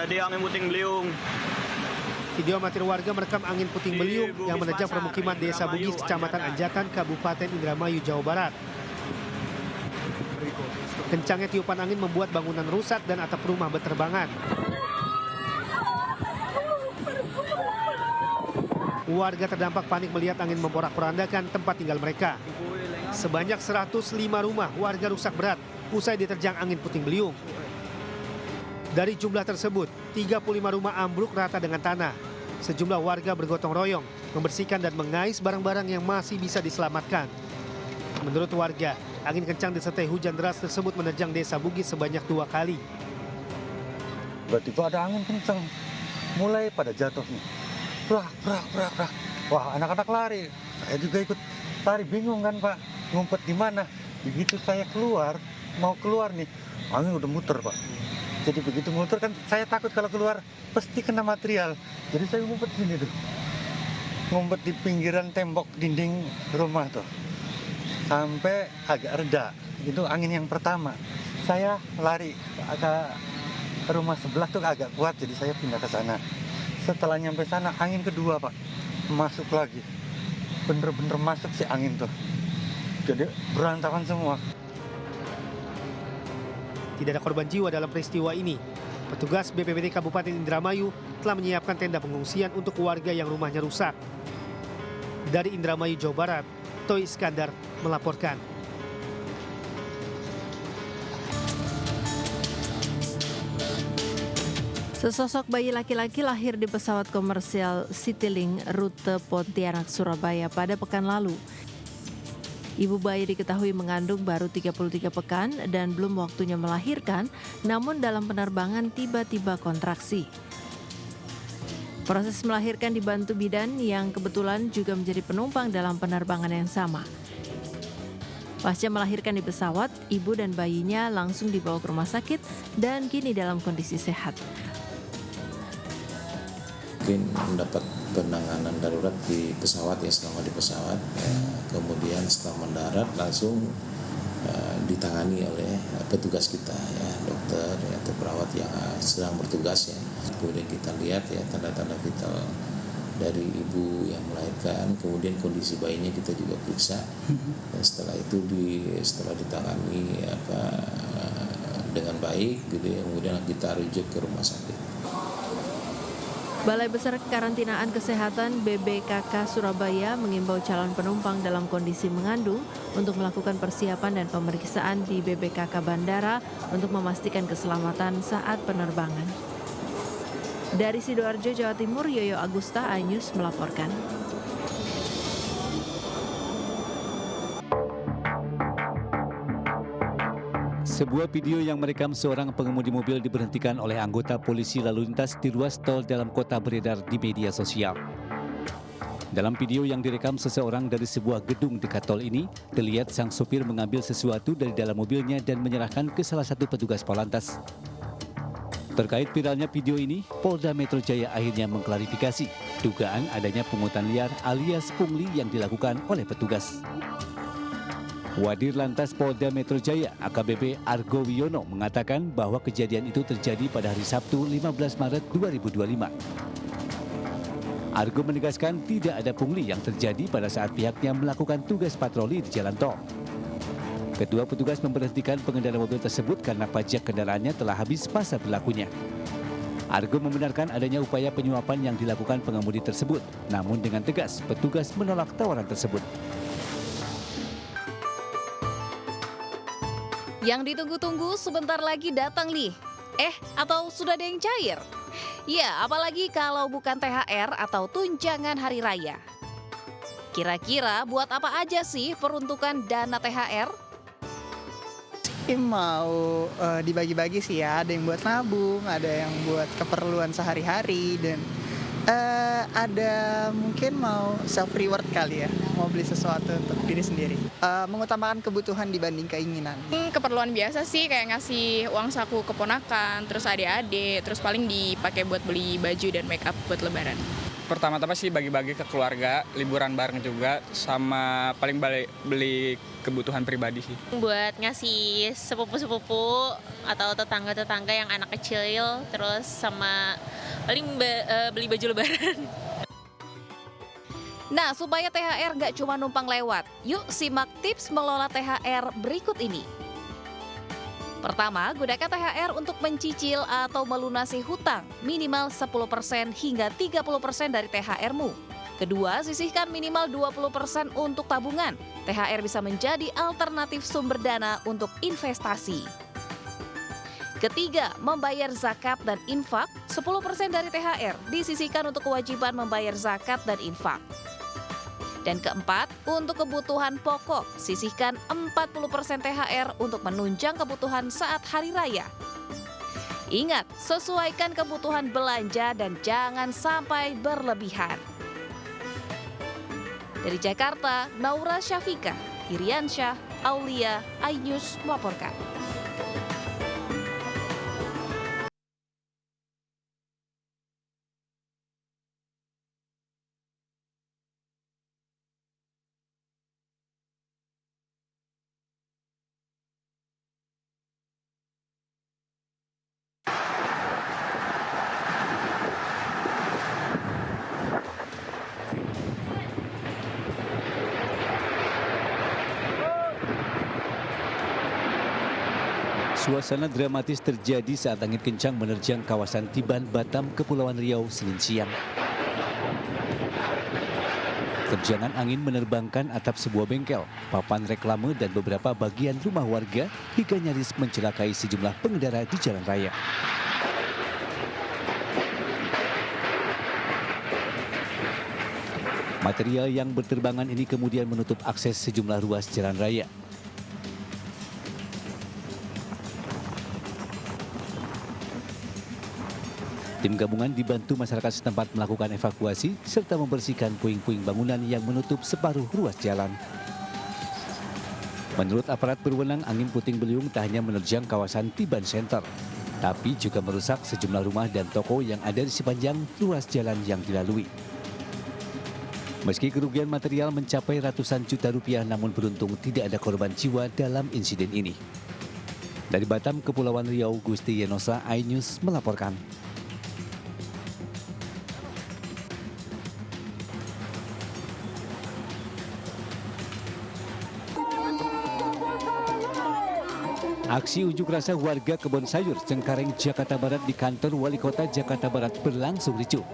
terjadi angin puting beliung. Video amatir warga merekam angin puting beliung yang menerjang permukiman Desa Bugis, Kecamatan Anjatan, Kabupaten Indramayu, Jawa Barat. Kencangnya tiupan angin membuat bangunan rusak dan atap rumah berterbangan. Warga terdampak panik melihat angin memporak-porandakan tempat tinggal mereka. Sebanyak 105 rumah warga rusak berat usai diterjang angin puting beliung. Dari jumlah tersebut, 35 rumah ambruk rata dengan tanah. Sejumlah warga bergotong royong membersihkan dan mengais barang-barang yang masih bisa diselamatkan. Menurut warga, angin kencang disertai hujan deras tersebut menerjang Desa Bugis sebanyak 2 kali. Berarti itu ada angin kencang, mulai pada jatuh nih. Brak. Wah, anak-anak lari. Saya juga ikut lari, bingung kan Pak, ngumpet di mana. Begitu saya mau keluar nih, angin udah muter Pak. Jadi begitu muter kan saya takut kalau keluar pasti kena material. Jadi saya ngumpet sini tuh. Ngumpet di pinggiran tembok dinding rumah tuh. Sampai agak reda. Itu angin yang pertama. Saya lari ke rumah sebelah tuh agak kuat, jadi saya pindah ke sana. Setelah nyampe sana, angin kedua Pak, masuk lagi. Bener-bener masuk si angin tuh. Jadi berantakan semua. Tidak ada korban jiwa dalam peristiwa ini. Petugas BPBD Kabupaten Indramayu telah menyiapkan tenda pengungsian untuk warga yang rumahnya rusak. Dari Indramayu, Jawa Barat, Toy Iskandar melaporkan. Sesosok bayi laki-laki lahir di pesawat komersial Citylink rute Pontianak, Surabaya pada pekan lalu. Ibu bayi diketahui mengandung baru 33 pekan dan belum waktunya melahirkan, namun dalam penerbangan tiba-tiba kontraksi. Proses melahirkan dibantu bidan yang kebetulan juga menjadi penumpang dalam penerbangan yang sama. Pasca melahirkan di pesawat, ibu dan bayinya langsung dibawa ke rumah sakit dan kini dalam kondisi sehat. Mungkin mendapat penanganan darurat di pesawat ya, selama di pesawat kemudian setelah mendarat langsung ditangani oleh petugas kita ya, dokter atau perawat yang sedang bertugas ya. Kemudian kita lihat ya tanda-tanda vital dari ibu yang melahirkan, kemudian kondisi bayinya kita juga periksa. Dan setelah itu setelah ditangani dengan baik gitu ya, kemudian kita rujuk ke rumah sakit. Balai Besar Karantinaan Kesehatan BBKK Surabaya mengimbau calon penumpang dalam kondisi mengandung untuk melakukan persiapan dan pemeriksaan di BBKK Bandara untuk memastikan keselamatan saat penerbangan. Dari Sidoarjo, Jawa Timur, Yoyo Agusta, iNews melaporkan. Sebuah video yang merekam seorang pengemudi mobil diberhentikan oleh anggota polisi lalu lintas di ruas tol dalam kota beredar di media sosial. Dalam video yang direkam seseorang dari sebuah gedung dekat tol ini, terlihat sang sopir mengambil sesuatu dari dalam mobilnya dan menyerahkan ke salah satu petugas Polantas. Terkait viralnya video ini, Polda Metro Jaya akhirnya mengklarifikasi dugaan adanya pungutan liar alias pungli yang dilakukan oleh petugas. Wadir Lantas Polda Metro Jaya AKBP Argo Wiono mengatakan bahwa kejadian itu terjadi pada hari Sabtu 15 Maret 2025. Argo menegaskan tidak ada pungli yang terjadi pada saat pihaknya melakukan tugas patroli di jalan tol. Kedua petugas memberhentikan pengendara mobil tersebut karena pajak kendaraannya telah habis masa berlakunya. Argo membenarkan adanya upaya penyuapan yang dilakukan pengemudi tersebut, namun dengan tegas petugas menolak tawaran tersebut. Yang ditunggu-tunggu sebentar lagi datang nih. Atau sudah ada yang cair? Ya, apalagi kalau bukan THR atau tunjangan hari raya. Kira-kira buat apa aja sih peruntukan dana THR? Mau dibagi-bagi sih ya, ada yang buat nabung, ada yang buat keperluan sehari-hari, dan ada mungkin mau self reward kali ya, mau beli sesuatu untuk diri sendiri. Mengutamakan kebutuhan dibanding keinginan. Keperluan biasa sih, kayak ngasih uang saku keponakan, terus adik-adik, terus paling dipakai buat beli baju dan make up buat lebaran. pertama-tama sih bagi-bagi ke keluarga, liburan bareng juga, sama paling beli kebutuhan pribadi sih. Buat ngasih sepupu-sepupu atau tetangga-tetangga yang anak kecil, terus sama paling beli baju lebaran. Nah, supaya THR nggak cuma numpang lewat, yuk simak tips mengelola THR berikut ini. Pertama, gunakan THR untuk mencicil atau melunasi hutang minimal 10% hingga 30% dari THR-mu. Kedua, sisihkan minimal 20% untuk tabungan. THR bisa menjadi alternatif sumber dana untuk investasi. Ketiga, membayar zakat dan infak. 10% dari THR disisihkan untuk kewajiban membayar zakat dan infak. Dan keempat, untuk kebutuhan pokok, sisihkan 40% THR untuk menunjang kebutuhan saat hari raya. Ingat, sesuaikan kebutuhan belanja dan jangan sampai berlebihan. Dari Jakarta, Naura Syafika, Iriansyah, Aulia, iNews melaporkan. Suasana dramatis terjadi saat angin kencang menerjang kawasan Tiban, Batam, Kepulauan Riau, Senin siang. Terjangan angin menerbangkan atap sebuah bengkel, papan reklame dan beberapa bagian rumah warga hingga nyaris mencelakai sejumlah pengendara di jalan raya. Material yang berterbangan ini kemudian menutup akses sejumlah ruas jalan raya. Tim gabungan dibantu masyarakat setempat melakukan evakuasi serta membersihkan puing-puing bangunan yang menutup separuh ruas jalan. Menurut aparat berwenang, angin puting beliung tak hanya menerjang kawasan Tiban Center, tapi juga merusak sejumlah rumah dan toko yang ada di sepanjang ruas jalan yang dilalui. Meski kerugian material mencapai ratusan juta rupiah, namun beruntung tidak ada korban jiwa dalam insiden ini. Dari Batam, Kepulauan Riau, Gusti Yenosa, iNews melaporkan. Aksi unjuk rasa warga Kebon Sayur, Cengkareng, Jakarta Barat di kantor Wali Kota Jakarta Barat berlangsung ricuh.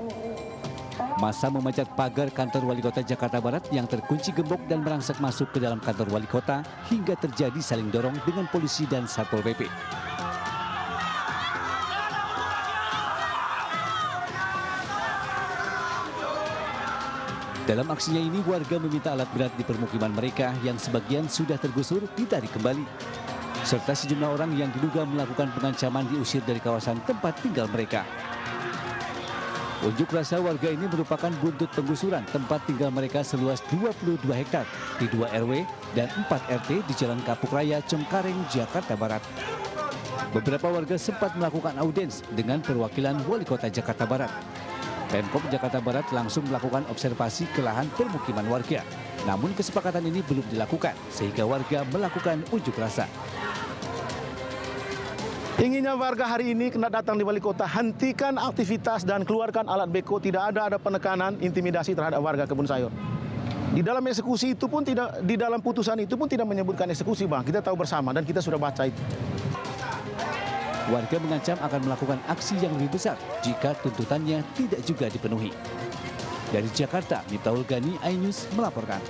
Massa memanjat pagar kantor Wali Kota Jakarta Barat yang terkunci gembok dan merangsek masuk ke dalam kantor Wali Kota hingga terjadi saling dorong dengan polisi dan Satpol PP. Dalam aksinya ini, warga meminta alat berat di permukiman mereka yang sebagian sudah tergusur ditarik kembali, serta sejumlah orang yang diduga melakukan pengancaman diusir dari kawasan tempat tinggal mereka. Unjuk rasa warga ini merupakan buntut penggusuran tempat tinggal mereka seluas 22 hektar di 2 RW dan 4 RT di Jalan Kapuk Raya, Cengkareng, Jakarta Barat. Beberapa warga sempat melakukan audiens dengan perwakilan Wali Kota Jakarta Barat. Pemkop Jakarta Barat langsung melakukan observasi ke lahan permukiman warga. Namun kesepakatan ini belum dilakukan sehingga warga melakukan unjuk rasa. Inginnya warga hari ini kena datang di Wali Kota, hentikan aktivitas dan keluarkan alat beko. Tidak ada penekanan, intimidasi terhadap warga Kebun Sayur. Di dalam eksekusi itu pun tidak, di dalam putusan itu pun tidak menyebutkan eksekusi, Bang. Kita tahu bersama dan kita sudah baca itu. Warga mengancam akan melakukan aksi yang lebih besar jika tuntutannya tidak juga dipenuhi. Dari Jakarta, Miftahul Gani, iNews melaporkan.